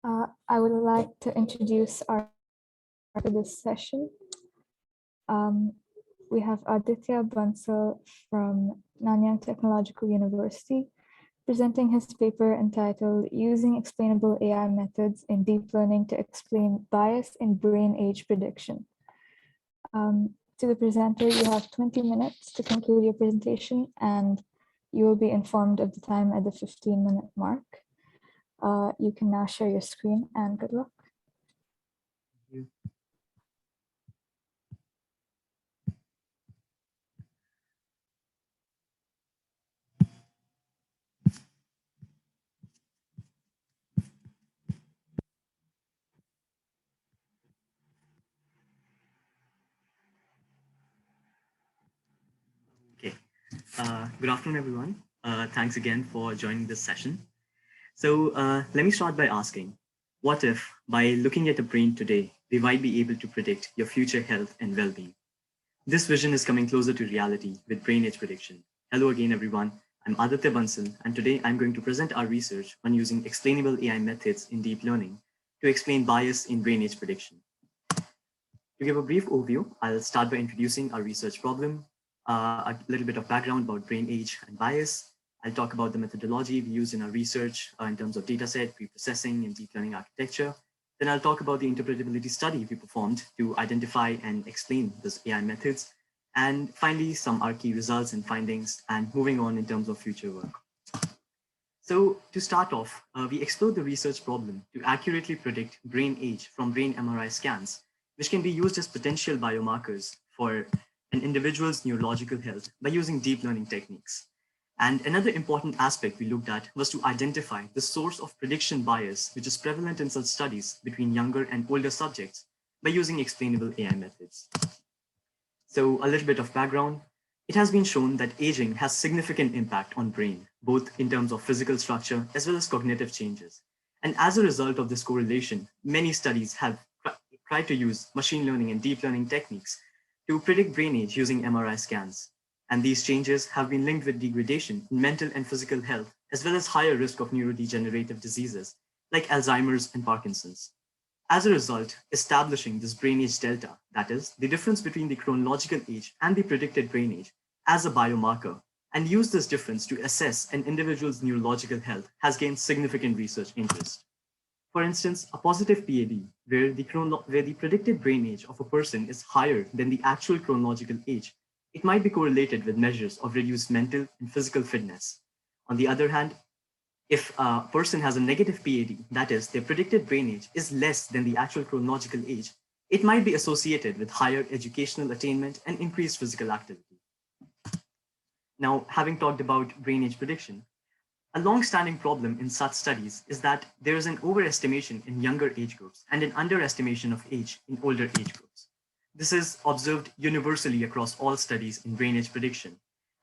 I would like to introduce our for this session. We have Aditya Bansal from Nanyang Technological University presenting his paper entitled Using Explainable AI Methods in Deep Learning to Explain Bias in Brain Age Prediction. To the presenter, you have 20 minutes to conclude your presentation, and you will be informed of the time at the 15-minute mark. You can now share your screen, and good luck. Okay, good afternoon, everyone. Thanks again for joining this session. So let me start by asking, what if by looking at a brain today, we might be able to predict your future health and well-being? This vision is coming closer to reality with brain age prediction. Hello again, everyone. I'm Aditya Bansal, and today I'm going to present our research on using explainable AI methods in deep learning to explain bias in brain age prediction. To give a brief overview, I'll start by introducing our research problem, a little bit of background about brain age and bias. I'll talk about the methodology we use in our research in terms of dataset, pre-processing, and deep learning architecture. Then I'll talk about the interpretability study we performed to identify and explain these AI methods. And finally, some our key results and findings, and moving on in terms of future work. So to start off, we explored the research problem to accurately predict brain age from brain MRI scans, which can be used as potential biomarkers for an individual's neurological health by using deep learning techniques. And another important aspect we looked at was to identify the source of prediction bias, which is prevalent in such studies between younger and older subjects by using explainable AI methods. So a little bit of background. It has been shown that aging has significant impact on brain, both in terms of physical structure as well as cognitive changes. And as a result of this correlation, many studies have tried to use machine learning and deep learning techniques to predict brain age using MRI scans. And these changes have been linked with degradation in mental and physical health, as well as higher risk of neurodegenerative diseases like Alzheimer's and Parkinson's. As a result, establishing this brain age delta, that is, the difference between the chronological age and the predicted brain age, as a biomarker, and use this difference to assess an individual's neurological health has gained significant research interest. For instance, a positive PAD, where the predicted brain age of a person is higher than the actual chronological age, it might be correlated with measures of reduced mental and physical fitness. On the other hand, if a person has a negative PAD, that is, their predicted brain age is less than the actual chronological age, it might be associated with higher educational attainment and increased physical activity. Now, having talked about brain age prediction, a long-standing problem in such studies is that there is an overestimation in younger age groups and an underestimation of age in older age groups. This is observed universally across all studies in brain age prediction.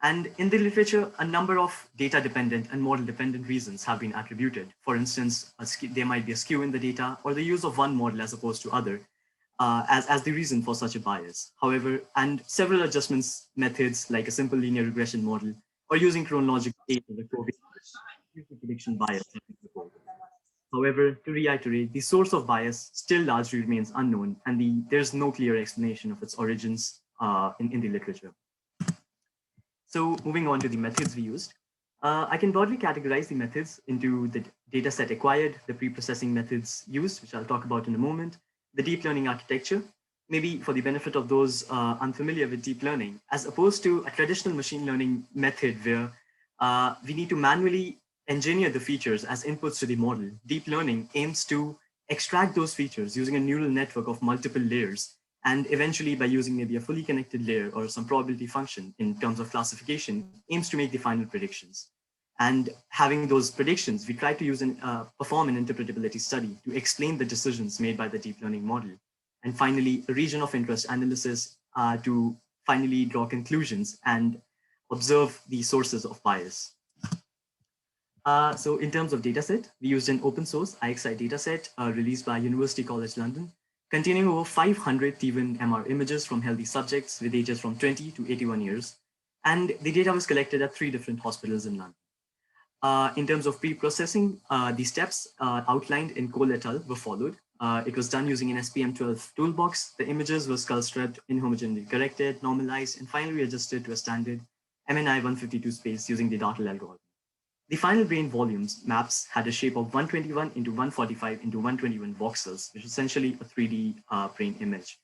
And in the literature, a number of data-dependent and model-dependent reasons have been attributed. For instance, there might be a skew in the data or the use of one model as opposed to other as the reason for such a bias. However, and several adjustments methods like a simple linear regression model or using chronological age as a probing prediction bias. However, to reiterate, the source of bias still largely remains unknown, and there's no clear explanation of its origins in the literature. So moving on to the methods we used, I can broadly categorize the methods into the data set acquired, the pre-processing methods used, which I'll talk about in a moment, the deep learning architecture, maybe for the benefit of those unfamiliar with deep learning, as opposed to a traditional machine learning method where we need to manually engineer the features as inputs to the model. Deep learning aims to extract those features using a neural network of multiple layers, and eventually by using maybe a fully connected layer or some probability function in terms of classification, aims to make the final predictions. And having those predictions, we try to use perform an interpretability study to explain the decisions made by the deep learning model. And finally, a region of interest analysis to finally draw conclusions and observe the sources of bias. So in terms of dataset, we used an open source IXI dataset released by University College London, containing over 500 T1 MR images from healthy subjects with ages from 20 to 81 years. And the data was collected at 3 different hospitals in London. In terms of pre-processing, the steps outlined in Cole et al. Were followed. It was done using an SPM12 toolbox. The images were skull stripped, inhomogeneity corrected, normalized, and finally adjusted to a standard MNI 152 space using the Dartle algorithm. The final brain volumes maps had a shape of 121 into 145 into 121 voxels, which is essentially a 3D brain image.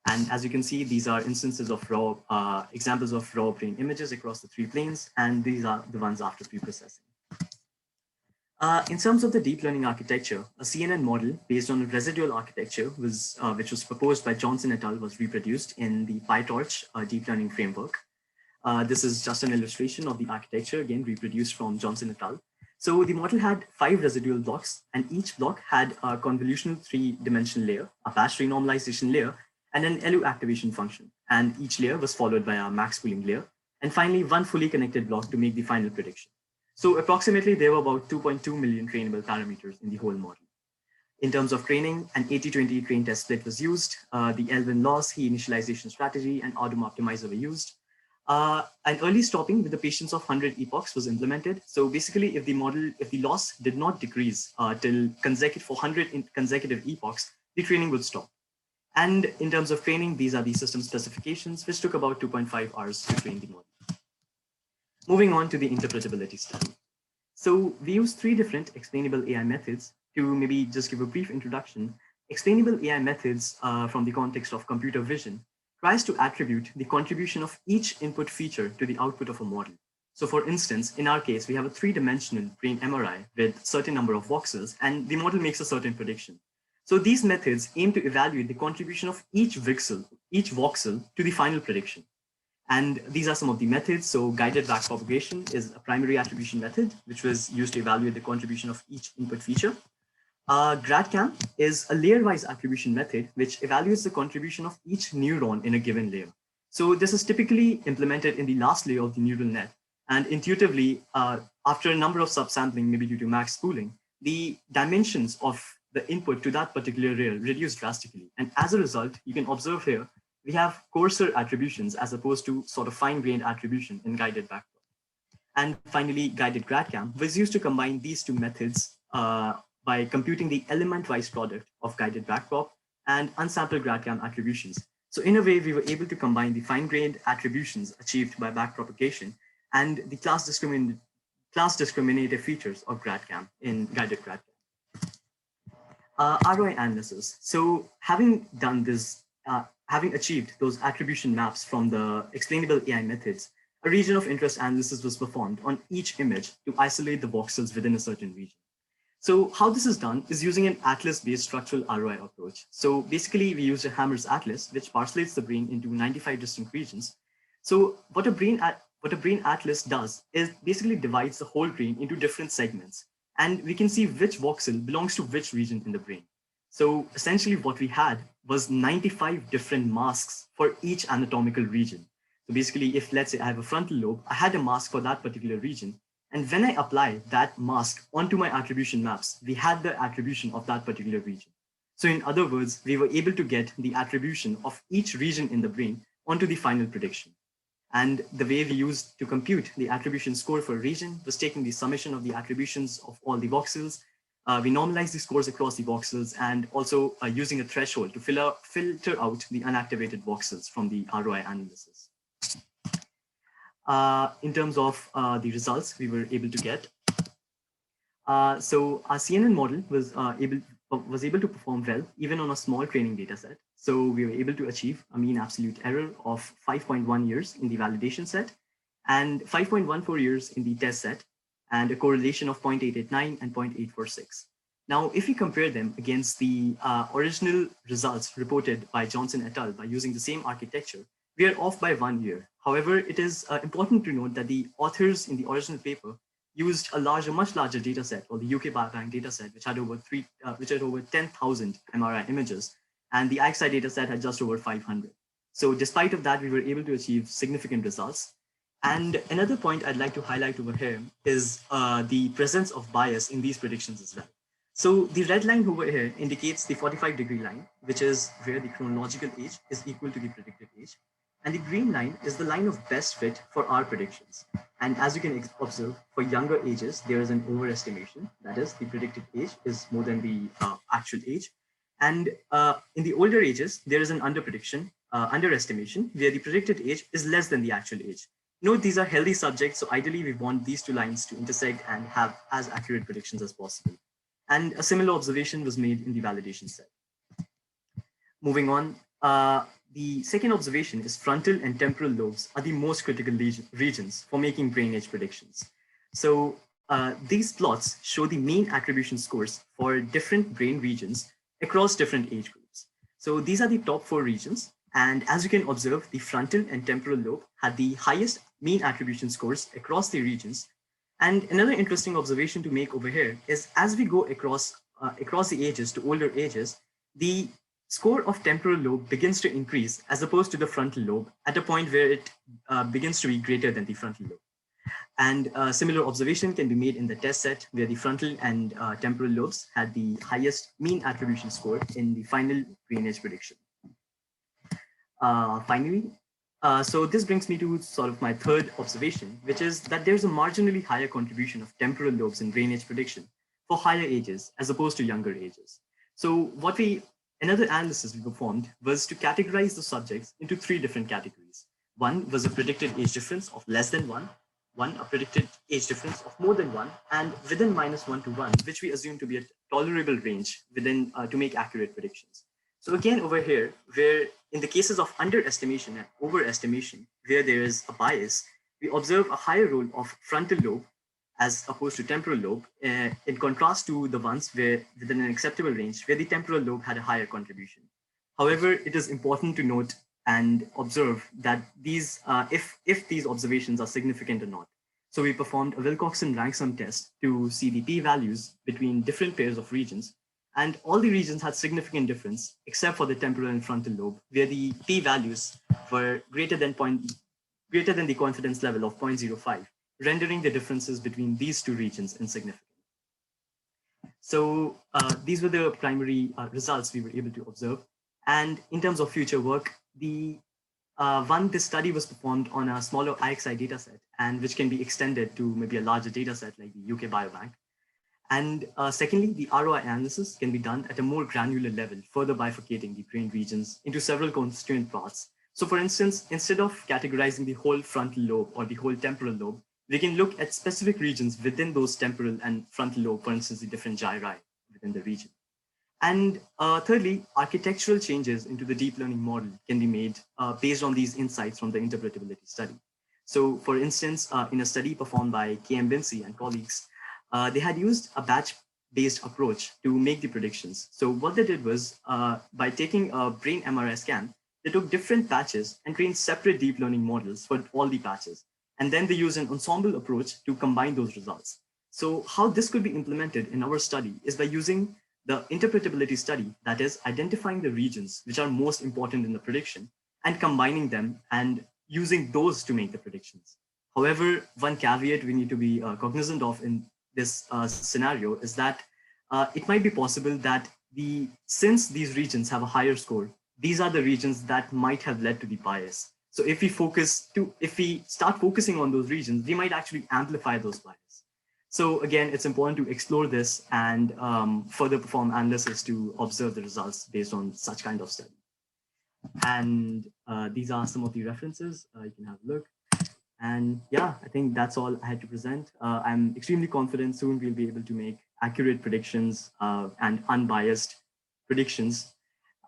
And as you can see, these are instances of raw examples of raw brain images across the 3 planes, and these are the ones after pre-processing. In terms of the deep learning architecture, a CNN model based on a residual architecture which was proposed by Johnson et al. Was reproduced in the PyTorch deep learning framework. This is just an illustration of the architecture, again, reproduced from Johnson et al. So the model had 5 residual blocks, and each block had a convolutional 3-dimensional layer, a batch renormalization layer, and an LU activation function. And each layer was followed by a max pooling layer, and finally, one fully connected block to make the final prediction. So approximately, there were about 2.2 million trainable parameters in the whole model. In terms of training, an 80-20 train test split was used. The Elvin loss, He initialization strategy, and Audum optimizer were used. An early stopping with the patience of 100 epochs was implemented. So basically, if the loss did not decrease till for 100 consecutive epochs, the training would stop. And in terms of training, these are the system specifications, which took about 2.5 hours to train the model. Moving on to the interpretability study. So we use 3 different explainable AI methods. To maybe just give a brief introduction, explainable AI methods from the context of computer vision tries to attribute the contribution of each input feature to the output of a model. So for instance, in our case, we have a 3-dimensional brain MRI with certain number of voxels, and the model makes a certain prediction. So these methods aim to evaluate the contribution of each voxel to the final prediction. And these are some of the methods. So guided backpropagation is a primary attribution method, which was used to evaluate the contribution of each input feature. GradCam is a layer-wise attribution method, which evaluates the contribution of each neuron in a given layer. So this is typically implemented in the last layer of the neural net. And intuitively, after a number of subsampling, maybe due to max pooling, the dimensions of the input to that particular layer reduce drastically. And as a result, you can observe here, we have coarser attributions as opposed to sort of fine-grained attribution in guided backprop. And finally, guided GradCam was used to combine these 2 methods by computing the element-wise product of guided backprop and unsampled GradCam attributions. So in a way, we were able to combine the fine-grained attributions achieved by backpropagation and the class discriminative features of GradCam in guided GradCam. ROI analysis. So having done this, having achieved those attribution maps from the explainable AI methods, a region of interest analysis was performed on each image to isolate the voxels within a certain region. So how this is done is using an atlas-based structural ROI approach. So basically, we use a Hammer's atlas, which parcellates the brain into 95 distinct regions. So what a brain atlas does is basically divides the whole brain into different segments. And we can see which voxel belongs to which region in the brain. So essentially what we had was 95 different masks for each anatomical region. So basically, if let's say I have a frontal lobe, I had a mask for that particular region. And when I apply that mask onto my attribution maps, we had the attribution of that particular region. So in other words, we were able to get the attribution of each region in the brain onto the final prediction. And the way we used to compute the attribution score for a region was taking the summation of the attributions of all the voxels. We normalized the scores across the voxels and also using a threshold to filter out the unactivated voxels from the ROI analysis. In terms of the results we were able to get. So our CNN model was able to perform well, even on a small training data set. So we were able to achieve a mean absolute error of 5.1 years in the validation set and 5.14 years in the test set, and a correlation of 0.889 and 0.846. Now, if we compare them against the original results reported by Johnson et al. By using the same architecture, we are off by 1 year. However, it is important to note that the authors in the original paper used a much larger data set, or the UK Biobank data set, which had over 10,000 MRI images, and the IXI data set had just over 500. So despite of that, we were able to achieve significant results. And another point I'd like to highlight over here is the presence of bias in these predictions as well. So the red line over here indicates the 45-degree line, which is where the chronological age is equal to the predicted age. and the green line is the line of best fit for our predictions. And as you can observe, for younger ages, there is an overestimation. That is, the predicted age is more than the actual age. And in the older ages, there is an underestimation, where the predicted age is less than the actual age. Note these are healthy subjects, so ideally we want these two lines to intersect and have as accurate predictions as possible. And a similar observation was made in the validation set. Moving on, the second observation is frontal and temporal lobes are the most critical regions for making brain age predictions. So these plots show the mean attribution scores for different brain regions across different age groups. So these are the top 4 regions. And as you can observe, the frontal and temporal lobe had the highest mean attribution scores across the regions. And another interesting observation to make over here is as we go across the ages to older ages, the score of temporal lobe begins to increase as opposed to the frontal lobe at a point where it begins to be greater than the frontal lobe. And a similar observation can be made in the test set where the frontal and temporal lobes had the highest mean attribution score in the final brain age prediction. Finally, so this brings me to sort of my third observation, which is that there's a marginally higher contribution of temporal lobes in brain age prediction for higher ages as opposed to younger ages. So another analysis we performed was to categorize the subjects into 3 different categories. One was a predicted age difference of less than 1, a predicted age difference of more than 1, and within -1 to 1, which we assume to be a tolerable range within to make accurate predictions. So again, over here, where in the cases of underestimation and overestimation, where there is a bias, we observe a higher role of frontal lobe as opposed to temporal lobe, in contrast to the ones where within an acceptable range, where the temporal lobe had a higher contribution. However, it is important to note and observe that these, if these observations are significant or not. So we performed a Wilcoxon rank sum test to see the p-values between different pairs of regions, and all the regions had significant difference except for the temporal and frontal lobe, where the p-values were greater than the confidence level of 0.05, rendering the differences between these 2 regions insignificant. So these were the primary results we were able to observe. And in terms of future work, this study was performed on a smaller IXI dataset, and which can be extended to maybe a larger dataset like the UK Biobank. And secondly, the ROI analysis can be done at a more granular level, further bifurcating the brain regions into several constituent parts. So for instance, instead of categorizing the whole frontal lobe or the whole temporal lobe, we can look at specific regions within those temporal and frontal lobe, for instance, the different gyri within the region. And thirdly, architectural changes into the deep learning model can be made based on these insights from the interpretability study. So for instance, in a study performed by K.M. Vinci and colleagues, they had used a batch-based approach to make the predictions. So what they did was, by taking a brain MRI scan, they took different patches and trained separate deep learning models for all the patches. And then they used an ensemble approach to combine those results. So how this could be implemented in our study is by using the interpretability study, that is identifying the regions which are most important in the prediction and combining them and using those to make the predictions. However, one caveat we need to be cognizant of in this scenario is that it might be possible that since these regions have a higher score, these are the regions that might have led to the bias. So if we start focusing on those regions, we might actually amplify those bias. So again, it's important to explore this and further perform analysis to observe the results based on such kind of study. And these are some of the references. You can have a look. And yeah, I think that's all I had to present. I'm extremely confident soon we'll be able to make accurate predictions and unbiased predictions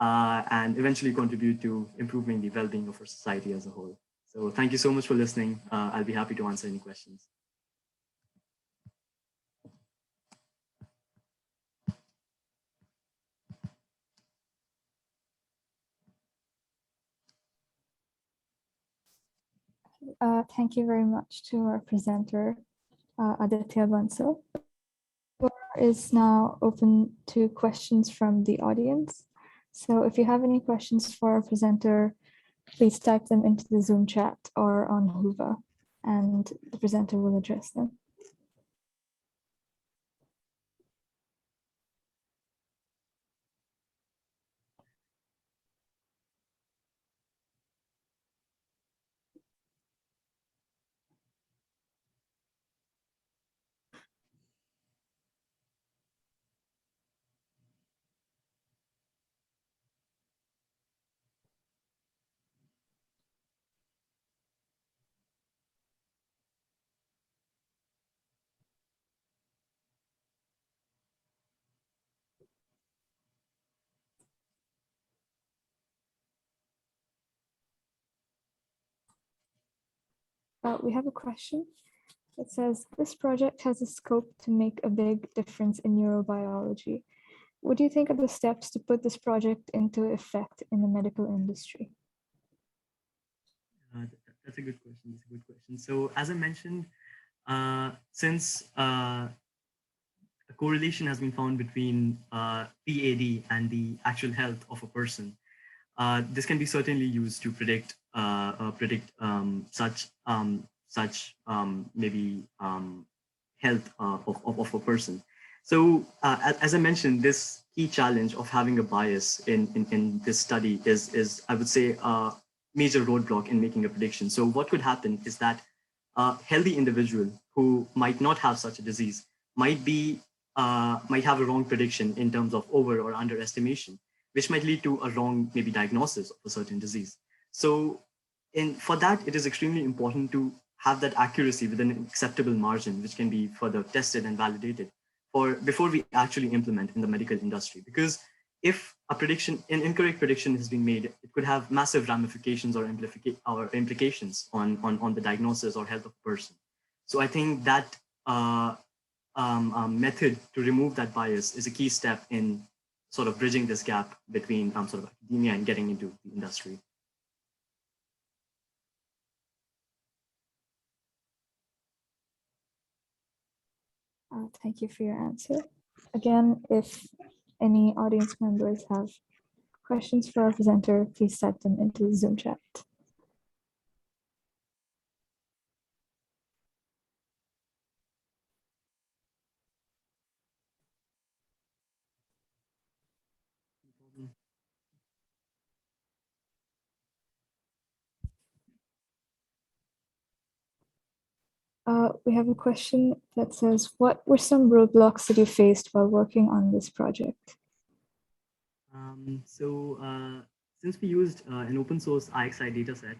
and eventually contribute to improving the well-being of our society as a whole. So thank you so much for listening. I'll be happy to answer any questions. Thank you very much to our presenter, Aditya Bansal. The floor is now open to questions from the audience. So if you have any questions for our presenter, please type them into the Zoom chat or on Whova, and the presenter will address them. we have a question. It says, this project has a scope to make a big difference in neurobiology. What do you think are the steps to put this project into effect in the medical industry? That's a good question. That's a good question. So as I mentioned, since a correlation has been found between PAD and the actual health of a person, this can be certainly used to predict maybe health of a person. So as I mentioned, this key challenge of having a bias in this study is I would say a major roadblock in making a prediction. So what could happen is that a healthy individual who might not have such a disease might have a wrong prediction in terms of over or underestimation, which might lead to a wrong maybe diagnosis of a certain disease. So for that, it is extremely important to have that accuracy within an acceptable margin, which can be further tested and validated before we actually implement in the medical industry. Because if an incorrect prediction has been made, it could have massive ramifications or implications on the diagnosis or health of a person. So I think that method to remove that bias is a key step in sort of bridging this gap between sort of academia and getting into the industry. Thank you for your answer. Again, if any audience members have questions for our presenter, please type them into the Zoom chat. We have a question that says, what were some roadblocks that you faced while working on this project? Since we used an open source IXI dataset,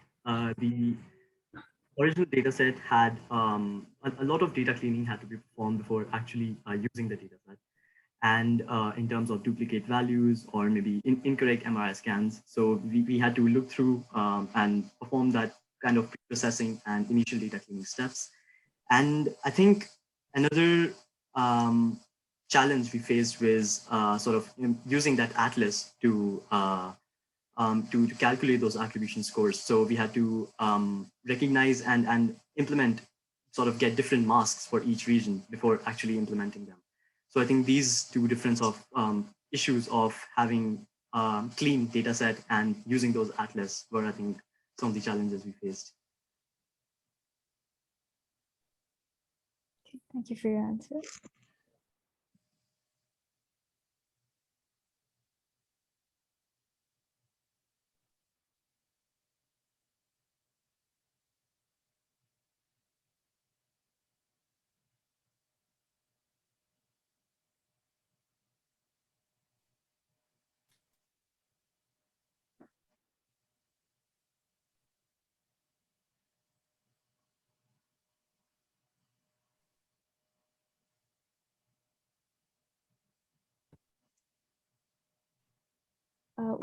the original dataset had a lot of data cleaning had to be performed before actually using the dataset. And in terms of duplicate values or maybe incorrect MRI scans. So we had to look through and perform that kind of pre-processing and initial data cleaning steps. And I think another challenge we faced was sort of using that atlas to calculate those attribution scores. So we had to recognize and implement, sort of get different masks for each region before actually implementing them. So I think these two different issues of having clean data set and using those atlas were, I think, some of the challenges we faced. Okay, thank you for your answer.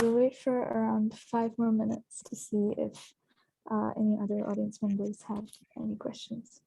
We'll wait for around 5 more minutes to see if any other audience members have any questions.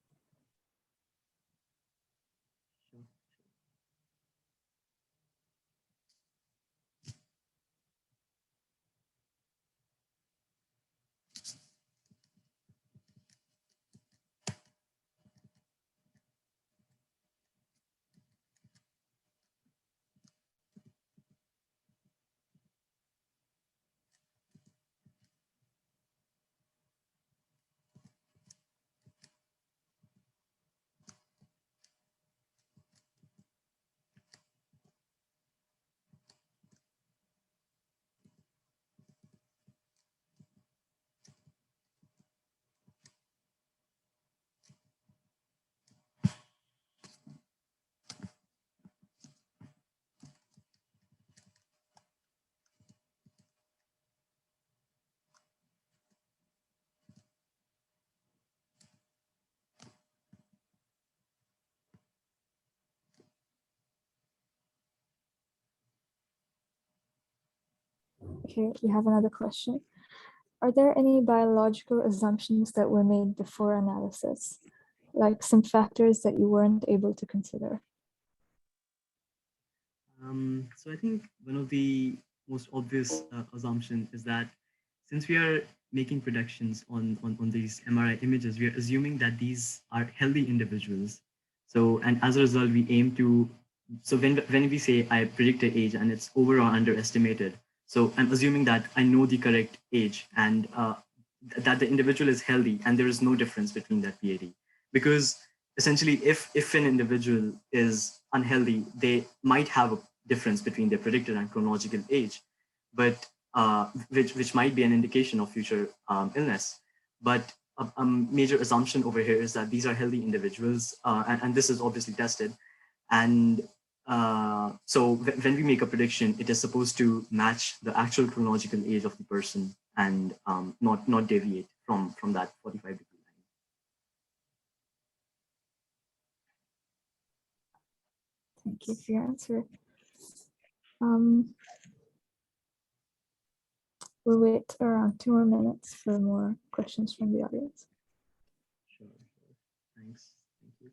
Okay, we have another question. are there any biological assumptions that were made before analysis, like some factors that you weren't able to consider? So I think one of the most obvious assumption is that since we are making predictions on these MRI images, we are assuming that these are healthy individuals. So, and as a result, we aim to, so when we say I predict an age and it's over or underestimated, so I'm assuming that I know the correct age and that the individual is healthy and there is no difference between that PAD. Because essentially, if an individual is unhealthy, they might have a difference between their predicted and chronological age, but which might be an indication of future illness. But a major assumption over here is that these are healthy individuals, and this is obviously tested. And so when we make a prediction, it is supposed to match the actual chronological age of the person and not deviate from that 45-degree line. Thank you for your answer. We'll wait around 2 more minutes for more questions from the audience. Sure. Thanks. Thank you.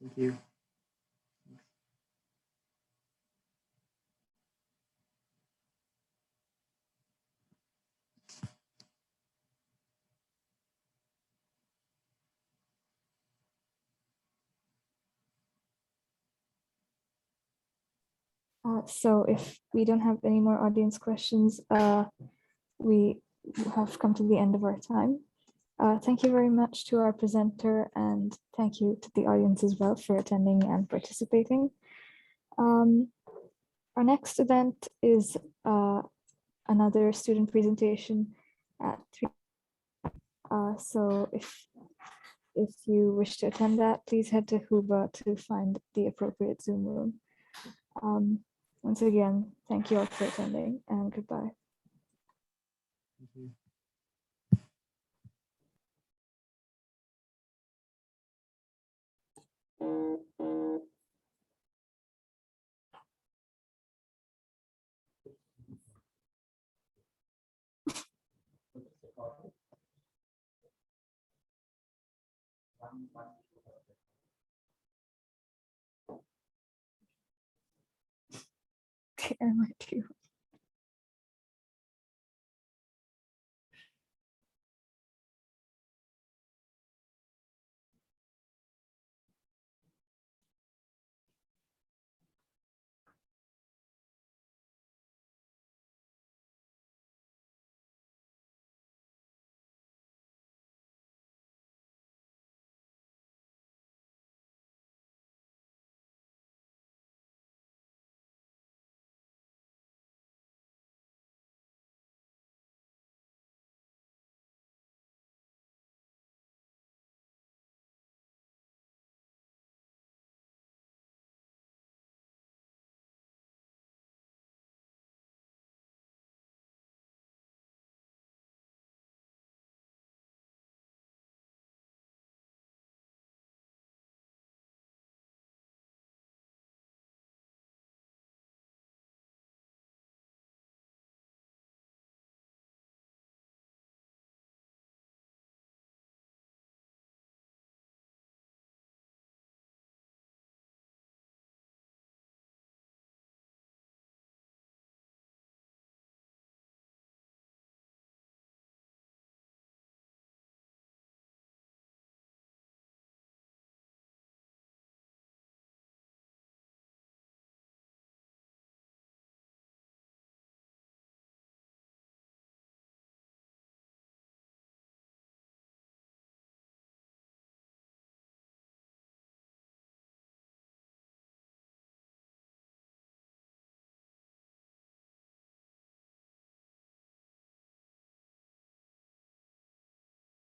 Thank you. So if we don't have any more audience questions, we have come to the end of our time. Thank you very much to our presenter, and thank you to the audience as well for attending and participating. Our next event is another student presentation at 3. So if you wish to attend that, please head to Huba to find the appropriate Zoom room. Once again, thank you all for attending, and goodbye. Thank you. Okay, I might do.